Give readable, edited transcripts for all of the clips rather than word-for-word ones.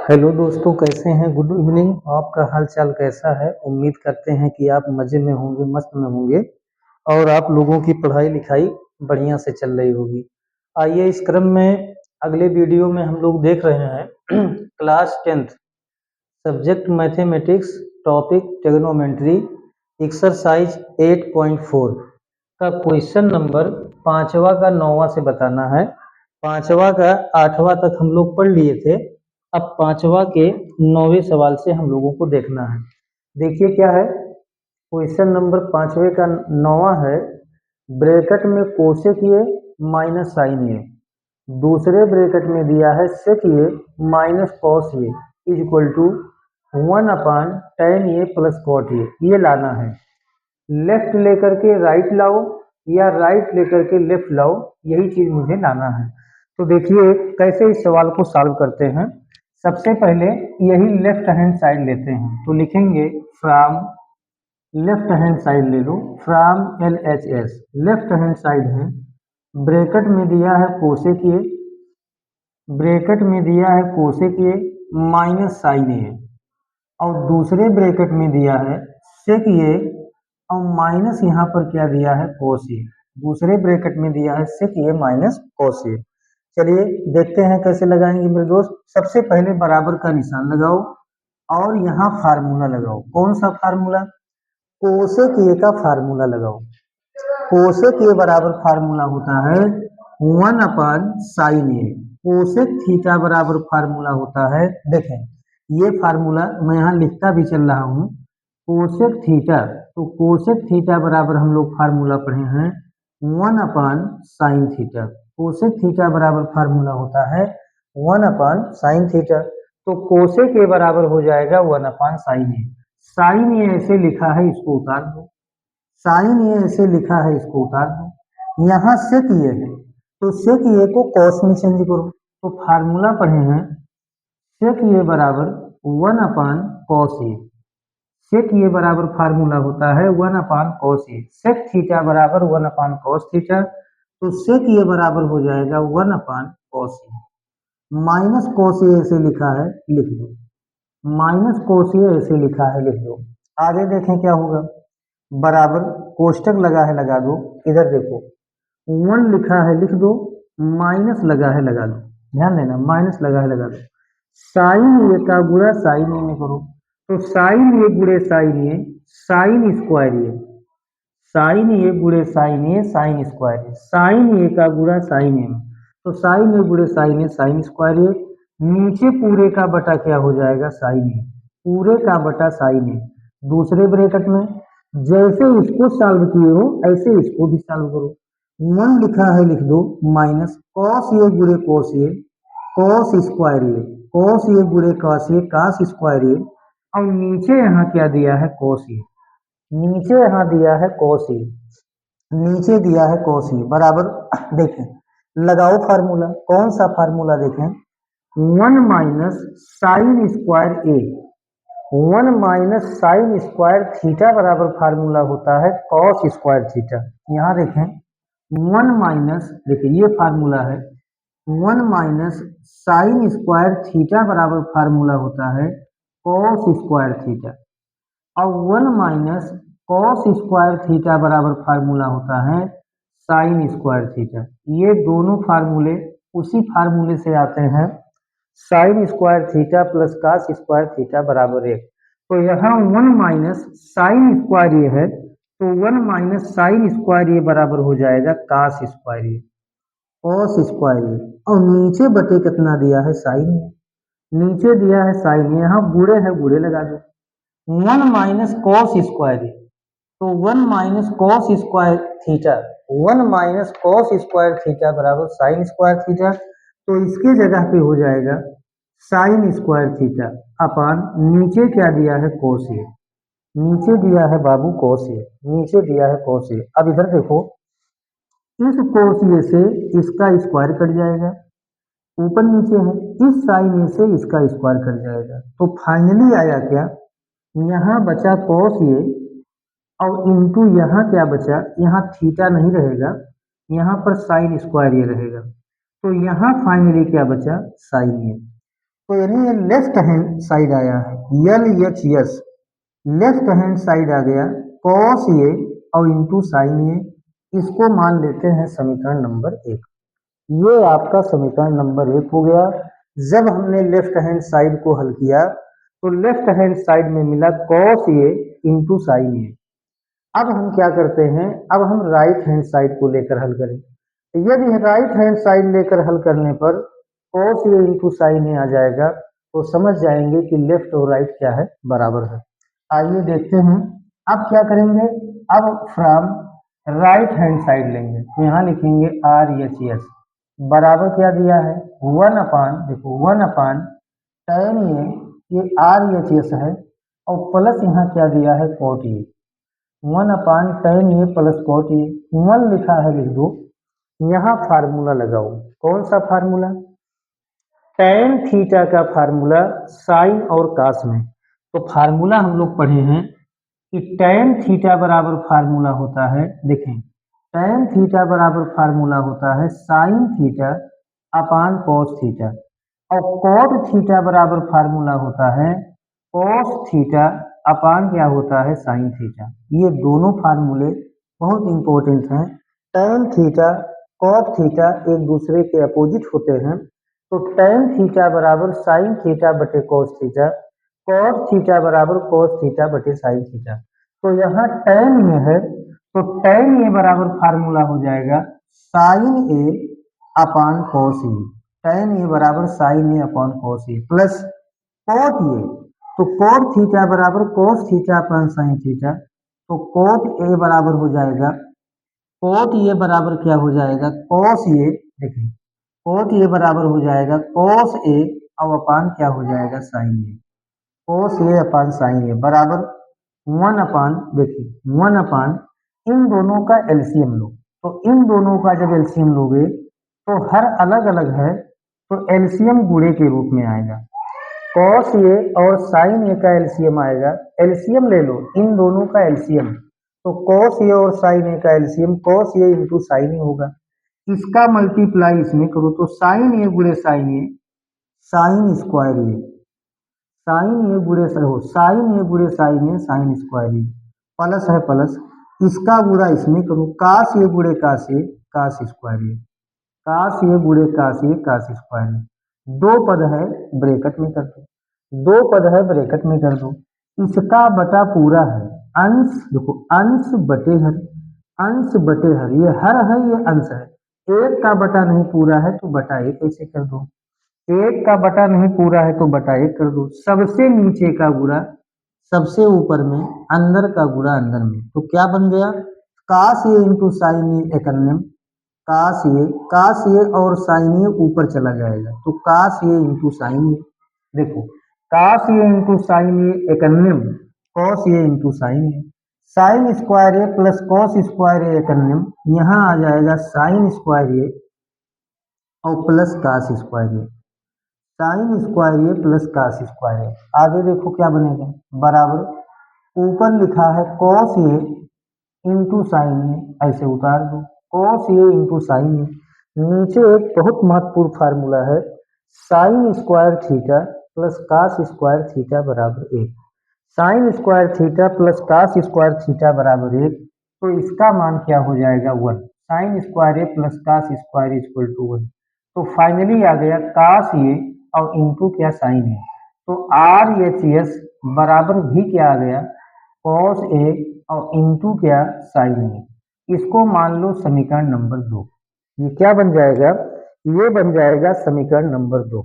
Hello दोस्तों, कैसे हैं? Good evening. आपका हाल चाल कैसा है? उम्मीद करते हैं कि आप मज़े में होंगे, मस्त में होंगे और आप लोगों की पढ़ाई लिखाई बढ़िया से चल रही होगी। आइए इस क्रम में अगले वीडियो में हम लोग देख रहे हैं class 10th subject mathematics, topic trigonometry, exercise 8.4 का क्वेश्चन नंबर 5वां का 9वां से बताना है। 5वां का 8वां तक हम लोग पढ़ लिए थे। अब 5वां के 9वें सवाल से हम लोगों को देखना है। देखिए क्या है क्वेश्चन नंबर 5वें का 9वां है। ब्रैकेट में cosec a minus sine a, दूसरे ब्रैकेट में दिया है sec a minus cos a is equal to 1/tan a plus cot a. ये लाना है। लेफ्ट लेकर के राइट लाओ या राइट लेकर के लेफ्ट लाओ, यही चीज मुझे लाना है। तो देखिए कैसे इस सवाल को सॉल्व करते हैं। सबसे पहले यही लेफ्ट हैंड साइड लेते हैं, तो लिखेंगे फ्रॉम, लेफ्ट हैंड साइड ले लो, from LHS, left hand side है। ब्रैकेट में दिया है कोसेक ए, ब्रैकेट में दिया है cosec a minus sine a, और दूसरे ब्रैकेट में दिया है सेक ए और माइनस यहाँ पर क्या दिया है कोस ए। दूसरे ब्रैकेट में दिया है सेक ए माइनस कोस ए। चलिए देखते हैं कैसे लगाएंगे मेरे दोस्त। सबसे पहले बराबर का निशान लगाओ और यहाँ फार्मूला लगाओ। कौन सा फार्मूला? कोसेक ए का फार्मूला लगाओ। कोसेक ए बराबर फार्मूला होता है 1/sin ए। कोसेक थीटा बराबर फार्मूला होता है, देखें ये फार्मूला मैं यहाँ लिखता भी चल रहा हूँ, कोसेक थीटा। तो कोसेक थीटा बराबर हम लोग फार्मूला पढ़े हैं 1/sin थीटा। कोसेक थीटा बराबर फार्मूला होता है 1/sin थीटा। तो कोसेक ए बराबर हो जाएगा 1/sin ए। साइन ए ऐसे लिखा है, इसको उतार दो। साइन ए ऐसे लिखा है, इसको उतार दो। यहाँ सेक ये है, तो सेक ये को कॉस में चेंज करो। तो फार्मूला पढ़े हैं सेक ये बराबर 1/cos ए। सेक ये बराबर फार्मूला होता है 1/cos ए। सेक थीटा बराबर 1/cos थीटा, तो सेक ये बराबर हो जाएगा 1/cos ए। माइनस कॉस ए ऐसे लिखा है, लिख दो। माइनस कॉस ए ऐसे लिखा है, लिख दो। आगे देखें क्या होगा। बराबर कोष्टक लगा है, लगा दो। इधर देखो 1 लिखा है, लिख दो। माइनस लगा है, लगा दो। ध्यान देना, माइनस लगा है, लगा दो। साइन ए का गुणा साइन ए में करो, तो साइन ए गुणे sign A, sine square A, sign ए गुणे sign A, sine square A. Sign ए का गुणा साइन ए में, तो साइन ए गुणे साइन ए, साइन स्क्वायर ए। नीचे पूरे का बटा क्या हो जाएगा? साइन ए, पूरे का बटा साइन ए। दूसरे ब्रैकेट में जैसे इसको सॉल्व किए हो ऐसे इसको भी सॉल्व करो। 1 लिखा है, लिख दो। माइनस कॉस ए गुणे cos A, cos square A, cos A गुणे cos A, cos square A. और नीचे यहाँ क्या दिया है? कॉस ए। नीचे यहाँ दिया है कॉस ए, नीचे दिया है कॉस ए बराबर देखें, लगाओ फार्मूला। कौन सा फार्मूला? देखें 1 माइनस साइन स्क्वायर ए, 1 माइनस साइन स्क्वायर थीटा बराबर फार्मूला होता है कॉस स्क्वायर थीटा। यहाँ देखें 1 माइनस, देखिए ये फार्मूला है 1 माइनस साइन स्क्वायर थीटा बराबर फार्मूला होता है कॉस स्क्वायर थीटा, और 1 माइनस कॉस स्क्वायर थीटा बराबर फार्मूला होता है साइन स्क्वायर थीटा। ये दोनों फार्मूले उसी फार्मूले से आते हैं, sign square theta plus cos square theta बराबर 1। तो यहाँ 1 माइनस साइन स्क्वायर ये है, तो 1 माइनस साइन स्क्वायर ये बराबर हो जाएगा कॉस स्क्वायर ये, कॉस स्क्वायर ये। और नीचे बटे कितना दिया है? साइन। नीचे दिया है साइन, यहाँ गुणे है, गुणे लगा दो। 1 माइनस कॉस स्क्वायर ए, तो 1 minus cos square theta, 1 minus cos square theta बराबर साइन स्क्वायर थीटा। तो इसके जगह पे हो जाएगा साइन स्क्वायर थीटा अपान नीचे क्या दिया है? कॉस ए। नीचे दिया है बाबू कॉस ए, नीचे दिया है कॉस ए। अब इधर देखो, इस कॉस ए से इसका स्क्वायर कट जाएगा, ऊपर नीचे है, इस साइन ए से इसका स्क्वायर कट जाएगा। तो फाइनली आया क्या? यहाँ बचा कॉस ए और इनटू यहाँ क्या बचा? यहाँ थीटा नहीं रहेगा, यहाँ पर साइन स्क्वायर ये रहेगा। तो यहाँ फाइनली क्या बचा? साइन ए। तो यानी ये लेफ्ट हैंड साइड आया है, LHS लेफ्ट हैंड साइड आ गया, कॉस ए और इंटू साइन ए, इसको मान लेते हैं समीकरण नंबर 1। ये आपका समीकरण नंबर 1 हो गया। जब हमने लेफ्ट हैंड साइड को हल किया तो लेफ्ट हैंड साइड में मिला कॉस ए इंटू साइन ए। अब हम क्या करते हैं, अब हम राइट हैंड साइड को लेकर हल करें। यदि राइट हैंड साइड लेकर हल करने पर cos A into sine a आ जाएगा, तो समझ जाएंगे कि लेफ्ट और राइट क्या है, बराबर है। आइए देखते हैं। अब क्या करेंगे, अब फ्रॉम राइट हैंड साइड लेंगे, तो यहाँ लिखेंगे RHS बराबर क्या दिया है, 1 अपान, देखो 1 अपान tan ये RHS है, और प्लस यहाँ क्या दिया है, cot A, 1 upon tan a plus cot ए, 1 लिखा है, लिख दो। यहाँ फार्मूला लगाओ, कौन सा फार्मूला, tan थीटा का फार्मूला साइन और कास में। तो फार्मूला हम लोग पढ़े हैं कि tan थीटा बराबर फार्मूला होता है, देखें tan थीटा बराबर फार्मूला होता है sine theta upon cos theta, और cot थीटा बराबर फार्मूला होता है cos थीटा अपान क्या होता है, साइन थीटा। ये दोनों फार्मूले बहुत इंपॉर्टेंट हैं। tan थीटा cot थीटा एक दूसरे के अपोजिट होते हैं, तो tan थीटा बराबर साइन थीटा बटे cos थीटा, cot थीटा बराबर cos थीटा बटे साइन थीटा। तो यहाँ tan ये है, तो tan ए बराबर फार्मूला हो जाएगा sign A upon cos A, tan ए बराबर sign A upon cos A, plus cot ए, तो cot थीटा बराबर cos theta upon sine theta, तो cot ए बराबर हो जाएगा, cot ए बराबर क्या हो जाएगा, cos ए, देखिए cot ए बराबर हो जाएगा cos ए और अपान क्या हो जाएगा, साइन ए, cos ए अपान साइन ए बराबर 1 अपान, देखिए 1 अपान इन दोनों का एलसीएम लो, तो इन दोनों का जब एलसीएम लोगे तो हर अलग अलग है, तो एलसीएम गुणे के रूप में आएगा। कॉस ए और साइन ए का एलसीएम आएगा, एलसीएम ले लो इन दोनों का एलसीएम, तो कॉस ए और साइन ए का LCM cos A into sine ए होगा, इसका मल्टीप्लाई इसमें करो, तो साइन ए गुणे sign A, sine square A, sign ए गुणे हो साइन ए गुणे sign A, sine square A, plus है प्लस, इसका गुणा इसमें करो, काश ए गुणे काश ए, काश स्क्वायर ए, काश ए गुणे काश ए, काश स्क्वायर ए, दो पद है ब्रैकेट में कर दो, दो पद है ब्रैकेट में कर दो, इसका बटा पूरा है, अंश देखो अंश बटे हर, अंश बटे हर, ये हर है ये अंश है, एक का बटा नहीं पूरा है तो बटा एक ऐसे कर दो, एक का बटा नहीं पूरा है तो बटा एक कर दो, सबसे नीचे का गुणा सबसे ऊपर में, अंदर का गुणा अंदर में, तो क्या बन गया, काश ए इंटू साइन ए एकन्यम, काश ये और साइन ये ऊपर चला जाएगा, तो काश ये इंटू साइन ये, देखो काश ये इंटू साइन ये एकन्यम, कॉस ये इंटू साइन ये, sine square A plus cos square A एकन्यम, यहाँ आ जाएगा साइन स्क्वायर ए और plus cos square A, sine square A plus cos square A, आगे देखो क्या बनेगा, बराबर ऊपर लिखा है cos A into sine A, ऐसे उतार दो cos A into sine A, नीचे एक बहुत महत्वपूर्ण फार्मूला है sine square theta plus cos square theta बराबर एक, sine square theta plus cos square theta बराबर एक, तो इसका मान क्या हो जाएगा 1, sine square A plus cos square equal to 1, तो फाइनली आ गया कास ए और इंटू क्या साइन ए, तो RHS बराबर भी क्या आ गया, कॉस ए और इंटू क्या साइन ए, इसको मान लो समीकरण नंबर 2, ये क्या बन जाएगा, ये बन जाएगा समीकरण नंबर 2।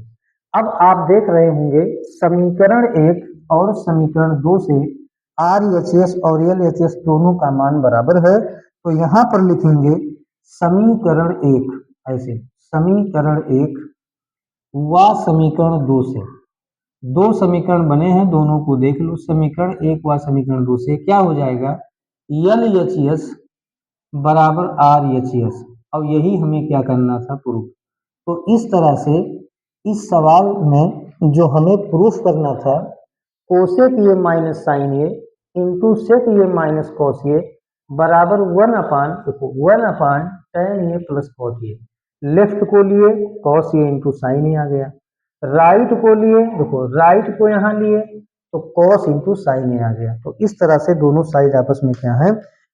अब आप देख रहे होंगे समीकरण 1 और समीकरण 2 से RHS और LHS दोनों का मान बराबर है, तो यहाँ पर लिखेंगे समीकरण 1 ऐसे, समीकरण 1 व समीकरण 2 से, दो समीकरण बने हैं दोनों को देख लो, समीकरण 1 व समीकरण 2 से क्या हो जाएगा, LHS बराबर RHS, और यही हमें क्या करना था, प्रूफ। तो इस तरह से इस सवाल में जो हमें प्रूफ करना था, cosec a minus sine a into sec a minus cos a बराबर 1 अपान, देखो 1 upon tan a plus cot a, left को लिए cos A into sine a आ गया, राइट को लिए, देखो राइट को यहाँ लिए तो कॉस इंटू साइन आ गया। तो इस तरह से दोनों साइड आपस में क्या है,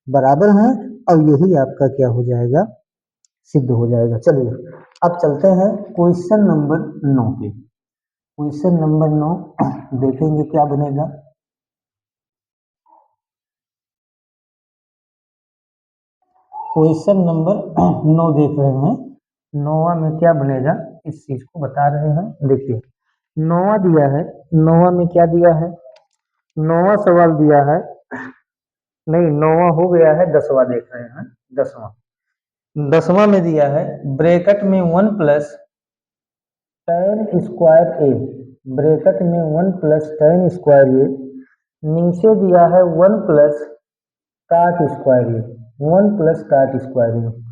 बराबर हैं, और यही आपका क्या हो जाएगा, सिद्ध हो जाएगा। चलिए अब चलते हैं क्वेश्चन नंबर 9 पे। क्वेश्चन नंबर 9 देखेंगे क्या बनेगा। क्वेश्चन नंबर 9 देख रहे हैं, नौवा में क्या बनेगा इस चीज को बता रहे हैं। देखिए नौवा दिया है, नौवा में क्या दिया है, नौवा सवाल दिया है, नहीं नौवा हो गया है, 10वां देख रहे हैं, 10वां। 10वां में दिया है ब्रैकेट में 1 प्लस tan स्क्वायर ए, ब्रैकेट में 1 प्लस tan स्क्वायर ए, नीचे दिया है 1 प्लस cot स्क्वायर ए, 1 प्लस cot स्क्वायर ए।